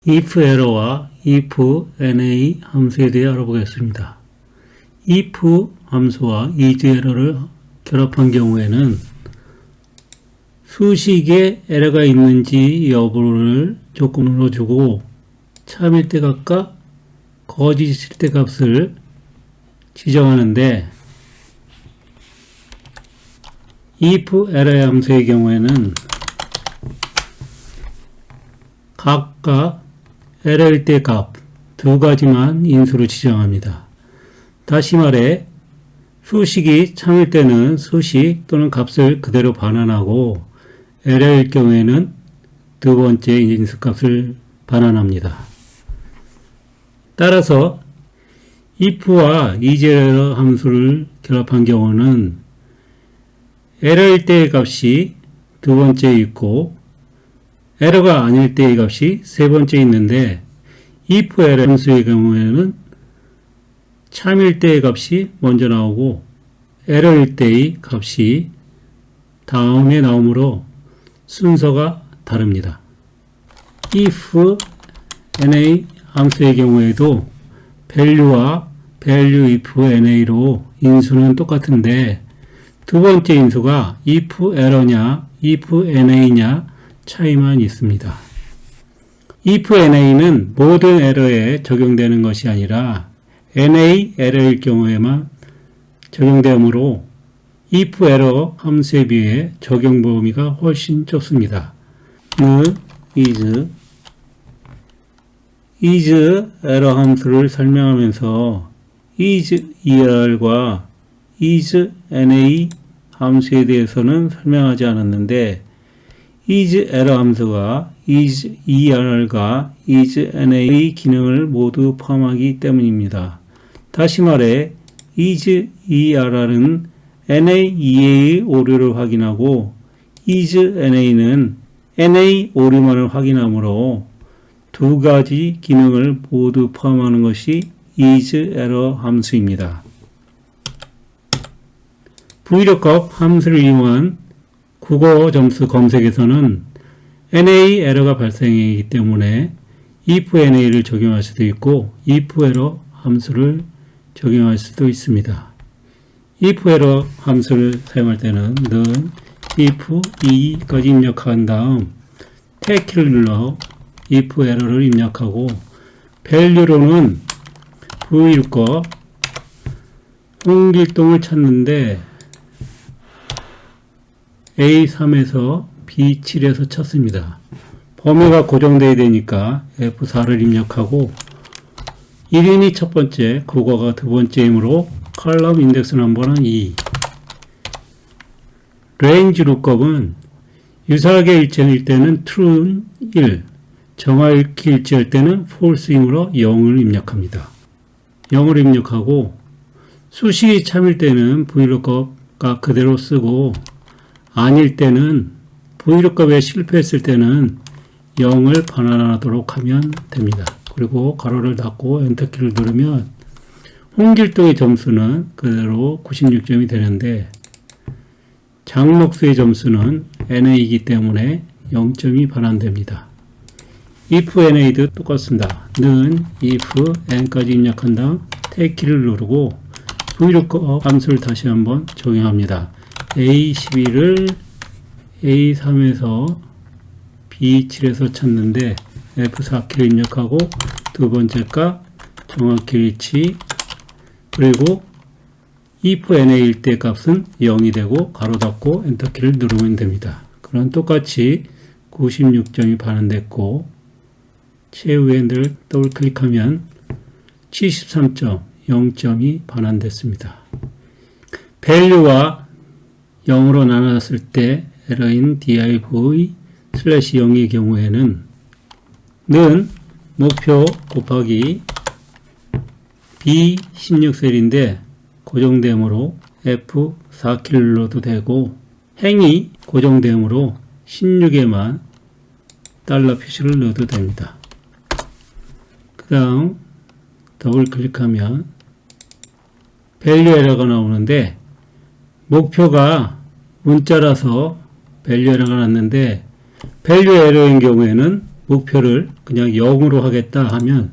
if 에러와 if na 함수에 대해 알아보겠습니다. if 함수와 is 에러를 결합한 경우에는 수식에 에러가 있는지 여부를 조건으로 주고 참일 때 값과 거짓일 때 값을 지정하는데 if 에러 함수의 경우에는 각각 에러일 때 값 두 가지만 인수로 지정합니다. 다시 말해 수식이 참일 때는 수식 또는 값을 그대로 반환하고 에러일 경우에는 두 번째 인수값을 반환합니다. 따라서 if와 is에러 함수를 결합한 경우는 에러일 때의 값이 두 번째에 있고 에러가 아닐 때의 값이 세 번째에 있는데 if 에러 함수의 경우에는 참일 때의 값이 먼저 나오고 에러일 때의 값이 다음에 나오므로 순서가 다릅니다. if na 함수의 경우에도 value와 value if na로 인수는 똑같은데 두 번째 인수가 if error냐 if na냐 차이만 있습니다. if na는 모든 에러에 적용되는 것이 아니라 na 에러일 경우에만 적용되므로 if 에러 함수에 비해 적용 범위가 훨씬 좁습니다. is 에러 함수를 설명하면서 is er과 is na 함수에 대해서는 설명하지 않았는데 is error 함수가 is er과 is na의 기능을 모두 포함하기 때문입니다. 다시 말해 is err는 na 이해의 오류를 확인하고 is na는 na 오류만을 확인하므로 두 가지 기능을 모두 포함하는 것이 is error 함수입니다. VLOOKUP 함수를 이용한 국어 점수 검색에서는 na 에러가 발생하기 때문에 if na를 적용할 수도 있고 if 에러 함수를 적용할 수도 있습니다. if 에러 함수를 사용할 때는 는 if e까지 입력한 다음 탭키를 눌러 if 에러를 입력하고 value로는 VLOOKUP 홍길동을 찾는데 A3에서 B7에서 찾습니다. 범위가 고정되어야 되니까 F4를 입력하고 1인이 첫 번째, 국어가 두 번째이므로 컬럼 인덱스 넘버는 2. range lookup은 유사하게 일치일 때는 true는 1, 정확히 일치할 때는 false이므로 0을 입력합니다. 0을 입력하고 수식이 참일 때는 VLOOKUP가 그대로 쓰고 아닐 때는 VLOOKUP에 실패했을 때는 0을 반환하도록 하면 됩니다. 그리고 가로를 닫고 엔터키를 누르면 홍길동의 점수는 그대로 96점이 되는데 장록수의 점수는 na이기 때문에 0점이 반환됩니다. if na도 똑같습니다. 는 if n까지 입력한 다음 탭키를 누르고 VLOOKUP 함수를 다시 한번 적용합니다. A12를 A3에서 B7에서 찾는데 F4키를 입력하고 두 번째 값 정확히 일치 그리고 if na일 때 값은 0이 되고 가로 닫고 엔터키를 누르면 됩니다. 그럼 똑같이 96점이 반환됐고 최후에 늘 더블 클릭하면 73점 0점이 반환됐습니다. value와 0으로 나눴을 때 에러인 div/0의 경우에는 는 목표 곱하기 B16셀인데 고정되므로 F4키를 눌러도 되고 행이 고정되므로 16에만 달러 표시를 넣어도 됩니다. 그 다음 더블 클릭하면 value 에러가 나오는데 목표가 문자라서 밸류 에러가 났는데 밸류 에러인 경우에는 목표를 그냥 0으로 하겠다 하면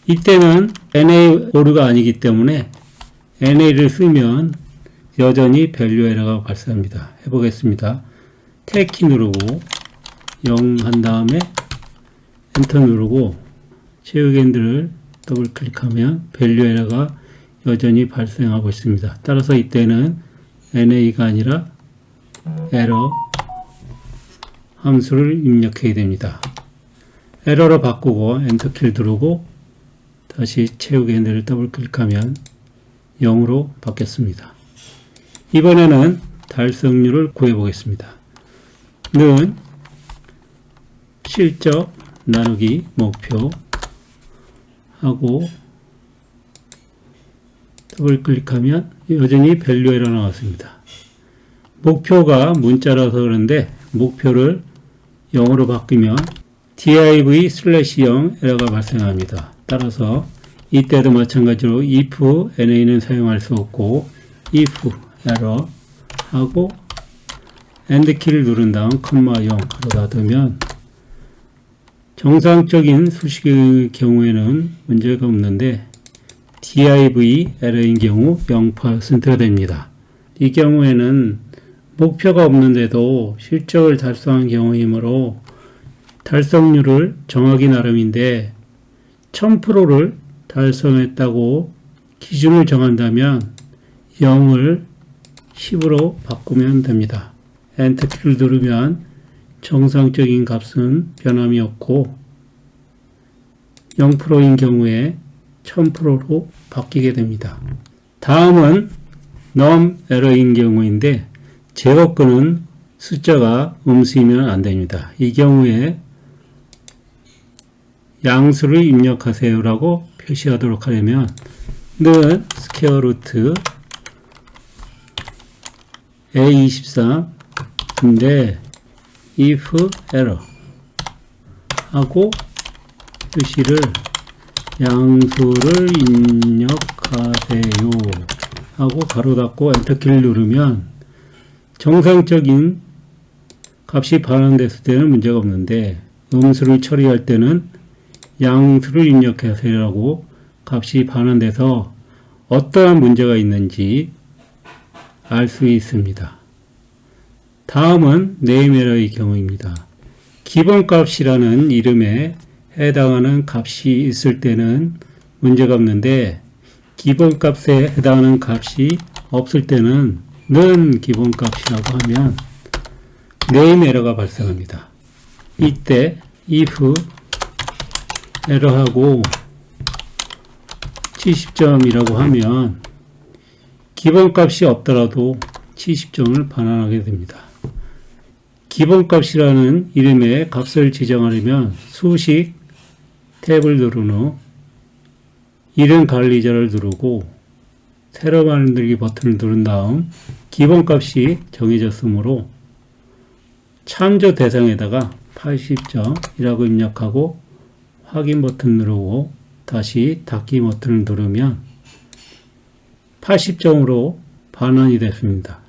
이때는 NA 오류가 아니기 때문에 NA를 쓰면 여전히 밸류 에러가 발생합니다. 해보겠습니다. 탭키 누르고 0 한 다음에 엔터 누르고 채우기 핸들을 더블 클릭하면 밸류 에러가 여전히 발생하고 있습니다. 따라서 이때는 NA가 아니라 에러 함수를 입력해야 됩니다. 에러로 바꾸고 엔터키를 누르고 다시 채우기 핸들을 더블 클릭하면 0으로 바뀌었습니다. 이번에는 달성률을 구해 보겠습니다. 는 실적 나누기 목표 하고 더블 클릭하면 여전히 밸류 에러 나왔습니다. 목표가 문자라서 그런데 목표를 0으로 바꾸면 div/0 에러가 발생합니다. 따라서 이때도 마찬가지로 if na는 사용할 수 없고 if error 하고 AND 키를 누른 다음 0으로 닫으면 정상적인 수식의 경우에는 문제가 없는데 div error인 경우 0%가 됩니다. 이 경우에는 목표가 없는데도 실적을 달성한 경우이므로 달성률을 정하기 나름인데 1000%를 달성했다고 기준을 정한다면 0을 10으로 바꾸면 됩니다. 엔터키를 누르면 정상적인 값은 변함이 없고 0%인 경우에 1000%로 바뀌게 됩니다. 다음은 num 에러인 경우인데 제거권은 숫자가 음수이면 안 됩니다. 이 경우에 양수를 입력하세요라고 표시하도록 하려면 는 스퀘어 루트 A23인데 if error 하고 표시를 양수를 입력하세요 하고 가로 닫고 엔터키를 누르면 정상적인 값이 반환됐을 때는 문제가 없는데 음수를 처리할 때는 양수를 입력하세요라고 값이 반환돼서 어떠한 문제가 있는지 알 수 있습니다. 다음은 name error의 경우입니다. 기본값이라는 이름에 해당하는 값이 있을 때는 문제가 없는데 기본값에 해당하는 값이 없을 때는 는 기본값이라고 하면 name error가 발생합니다. 이때 if error하고 70점이라고 하면 기본값이 없더라도 70점을 반환하게 됩니다. 기본값이라는 이름의 값을 지정하려면 수식 탭을 누른 후 이름 관리자를 누르고 새로 만들기 버튼을 누른 다음 기본값이 정해졌으므로 참조 대상에다가 80점이라고 입력하고 확인 버튼 누르고 다시 닫기 버튼을 누르면 80점으로 반환이 됐습니다.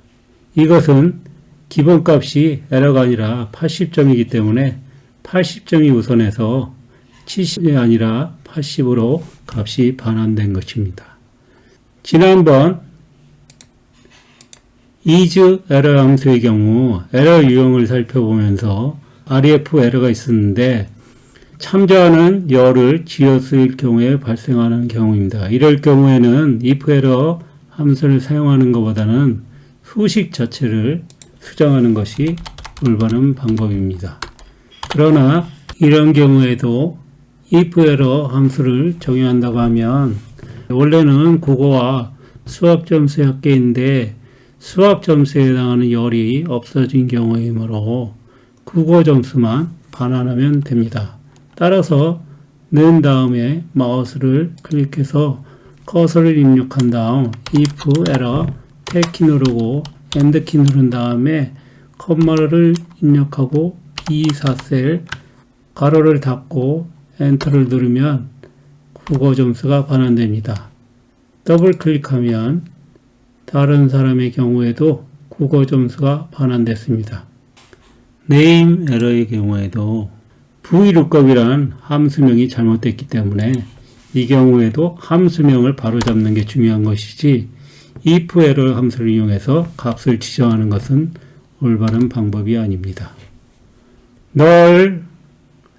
이것은 기본값이 에러가 아니라 80점이기 때문에 80점이 우선해서 70이 아니라 80으로 값이 반환된 것입니다. 지난번 is error 함수의 경우 에러 유형을 살펴보면서 ref 에러가 있었는데 참조하는 열을 지었을 경우에 발생하는 경우입니다. 이럴 경우에는 if error 함수를 사용하는 것보다는 수식 자체를 수정하는 것이 올바른 방법입니다. 그러나 이런 경우에도 if error 함수를 적용한다고 하면 원래는 국어와 수학 점수의 합계인데 수학 점수에 해당하는 열이 없어진 경우이므로 국어 점수만 반환하면 됩니다. 따라서 는 다음에 마우스를 클릭해서 커서를 입력한 다음 if error 탭키 누르고 AND 키 누른 다음에 컴마를 입력하고 B4셀 가로를 닫고 엔터를 누르면 국어 점수가 반환됩니다. 더블 클릭하면 다른 사람의 경우에도 국어 점수가 반환됐습니다. name error의 경우에도 VLOOKUP이란 함수명이 잘못됐기 때문에 이 경우에도 함수명을 바로잡는 게 중요한 것이지 if error 함수를 이용해서 값을 지정하는 것은 올바른 방법이 아닙니다. null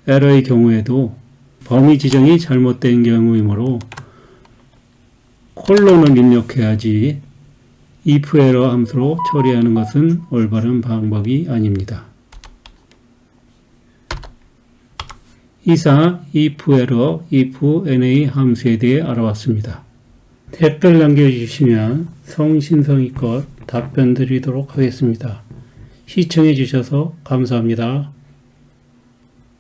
error의 경우에도 범위 지정이 잘못된 경우이므로 콜론을 입력해야지 if error 함수로 처리하는 것은 올바른 방법이 아닙니다. 이상 if error, if na 함수에 대해 알아봤습니다. 댓글 남겨주시면 성심성의껏 답변 드리도록 하겠습니다. 시청해 주셔서 감사합니다.